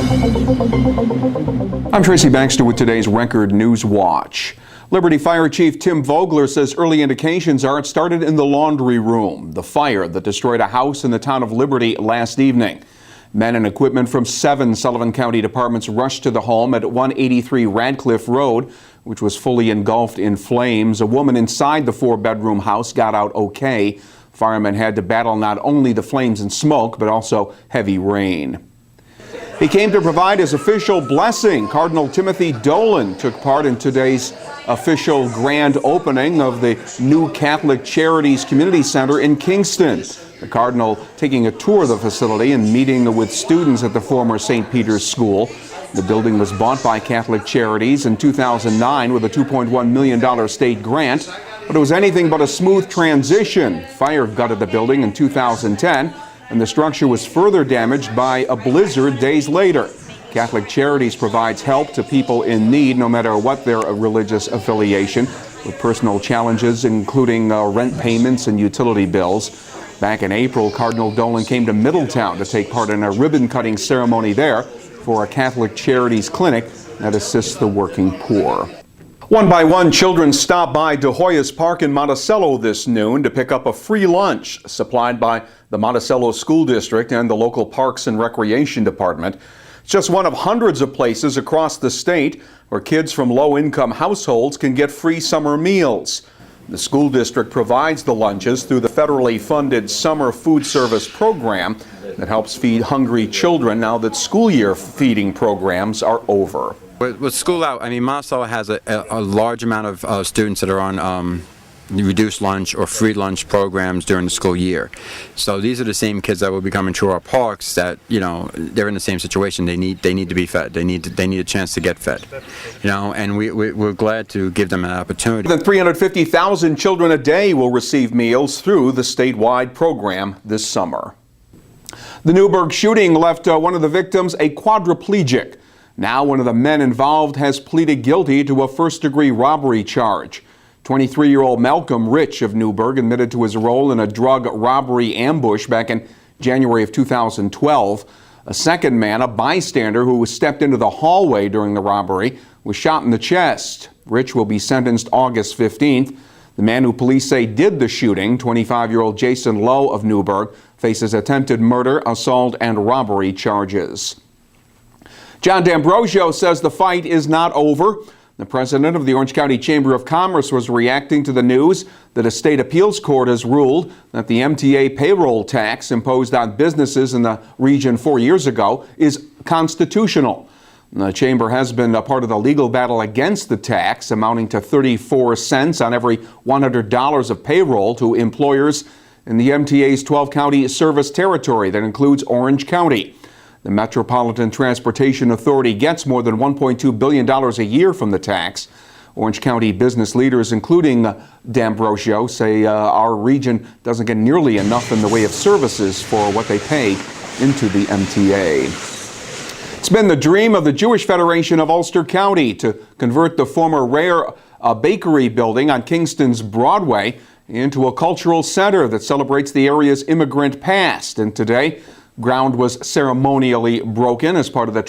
I'm Tracy Baxter with today's Record Newswatch. Liberty Fire Chief Tim Vogler says early indications are it started in the laundry room, the fire that destroyed a house in the town of Liberty last evening. Men and equipment from 7 Sullivan County departments rushed to the home at 183 Radcliffe Road, which was fully engulfed in flames. A woman inside the 4-bedroom house got out okay. Firemen had to battle not only the flames and smoke, but also heavy rain. He came to provide his official blessing. Cardinal Timothy Dolan took part in today's official grand opening of the new Catholic Charities Community Center in Kingston. The Cardinal taking a tour of the facility and meeting with students at the former St. Peter's School. The building was bought by Catholic Charities in 2009 with a $2.1 million state grant, but it was anything but a smooth transition. Fire gutted the building in 2010, and the structure was further damaged by a blizzard days later. Catholic Charities provides help to people in need, no matter what their religious affiliation, with personal challenges including rent payments and utility bills. Back in April, Cardinal Dolan came to Middletown to take part in a ribbon-cutting ceremony there for a Catholic Charities clinic that assists the working poor. One by one, children stopped by DeHoyos Park in Monticello this noon to pick up a free lunch supplied by the Monticello School District and the local Parks and Recreation Department. It's just one of hundreds of places across the state where kids from low-income households can get free summer meals. The school district provides the lunches through the federally funded summer food service program that helps feed hungry children now that school year feeding programs are over. With school out, I mean, Monticello has a large amount of students that are on reduced lunch or free lunch programs during the school year. So these are the same kids that will be coming to our parks that, you know, they're in the same situation. They need to be fed. They need a chance to get fed. You know, and we're glad to give them an opportunity. More than 350,000 children a day will receive meals through the statewide program this summer. The Newburgh shooting left one of the victims a quadriplegic. Now one of the men involved has pleaded guilty to a first-degree robbery charge. 23-year-old Malcolm Rich of Newburgh admitted to his role in a drug robbery ambush back in January of 2012. A second man, a bystander who stepped into the hallway during the robbery, was shot in the chest. Rich will be sentenced August 15th. The man who police say did the shooting, 25-year-old Jason Lowe of Newburgh, faces attempted murder, assault, and robbery charges. John D'Ambrosio says the fight is not over. The president of the Orange County Chamber of Commerce was reacting to the news that a state appeals court has ruled that the MTA payroll tax imposed on businesses in the region 4 years ago is constitutional. The chamber has been a part of the legal battle against the tax, amounting to 34 cents on every $100 of payroll to employers in the MTA's 12-county service territory that includes Orange County. The Metropolitan Transportation Authority gets more than $1.2 billion a year from the tax. Orange County business leaders, including D'Ambrosio, say our region doesn't get nearly enough in the way of services for what they pay into the MTA. It's been the dream of the Jewish Federation of Ulster County to convert the former Rare Bakery building on Kingston's Broadway into a cultural center that celebrates the area's immigrant past. And today, ground was ceremonially broken as part of the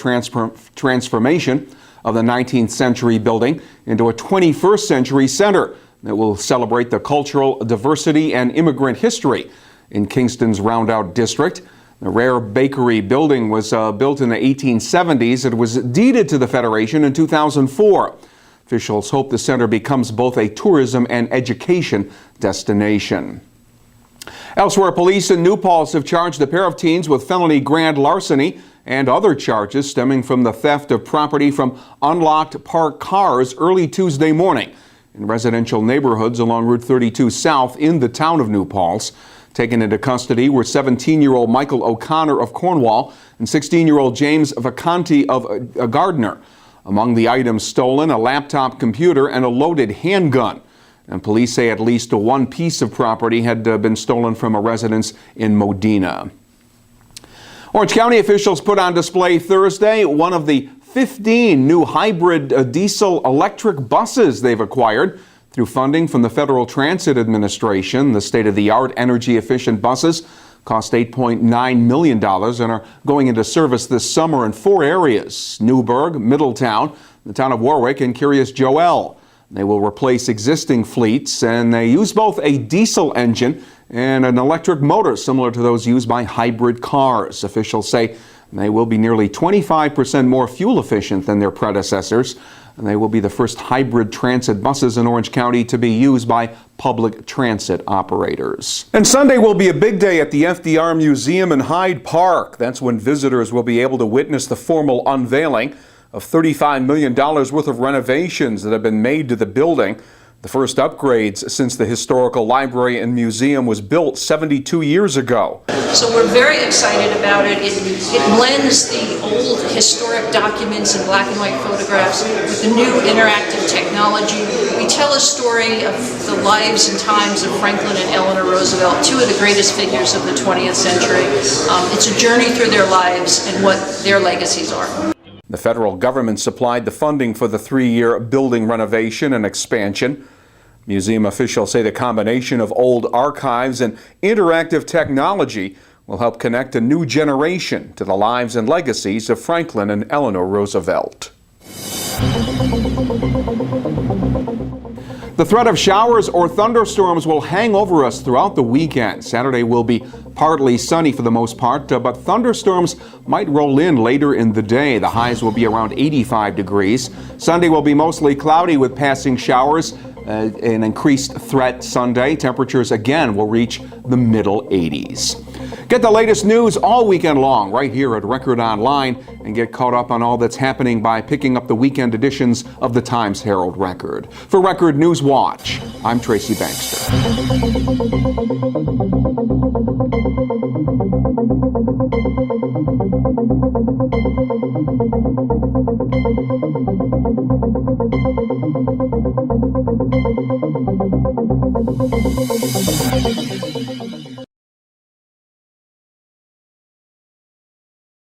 transformation of the 19th century building into a 21st century center that will celebrate the cultural diversity and immigrant history in Kingston's Roundout district. The Rare Bakery building was built in the 1870s. It was deeded to the Federation in 2004. Officials hope the center becomes both a tourism and education destination. Elsewhere, police in New Paltz have charged a pair of teens with felony grand larceny and other charges stemming from the theft of property from unlocked parked cars early Tuesday morning in residential neighborhoods along Route 32 South in the town of New Paltz. Taken into custody were 17-year-old Michael O'Connor of Cornwall and 16-year-old James Vacanti of Gardner. Among the items stolen, a laptop computer and a loaded handgun. And police say at least one piece of property had been stolen from a residence in Modena. Orange County officials put on display Thursday one of the 15 new hybrid diesel-electric buses they've acquired through funding from the Federal Transit Administration. The state-of-the-art energy-efficient buses cost $8.9 million and are going into service this summer in 4 areas: Newburgh, Middletown, the town of Warwick, and Curious Joel. They will replace existing fleets, and they use both a diesel engine and an electric motor similar to those used by hybrid cars. Officials say they will be nearly 25% more fuel efficient than their predecessors, and they will be the first hybrid transit buses in Orange County to be used by public transit operators. And Sunday will be a big day at the FDR Museum in Hyde Park. That's when visitors will be able to witness the formal unveiling of $35 million worth of renovations that have been made to the building. The first upgrades since the historical library and museum was built 72 years ago. So we're very excited about it. It blends the old historic documents and black and white photographs with the new interactive technology. We tell a story of the lives and times of Franklin and Eleanor Roosevelt, 2 of the greatest figures of the 20th century. It's a journey through their lives and what their legacies are. The federal government supplied the funding for the 3-year building renovation and expansion. Museum officials say the combination of old archives and interactive technology will help connect a new generation to the lives and legacies of Franklin and Eleanor Roosevelt. The threat of showers or thunderstorms will hang over us throughout the weekend. Saturday will be partly sunny for the most part, but thunderstorms might roll in later in the day. The highs will be around 85 degrees. Sunday will be mostly cloudy with passing showers. An increased threat Sunday. Temperatures again will reach the middle 80s. Get the latest news all weekend long right here at Record Online, and get caught up on all that's happening by picking up the weekend editions of the Times-Herald Record. For Record Newswatch, I'm Tracy Bankster.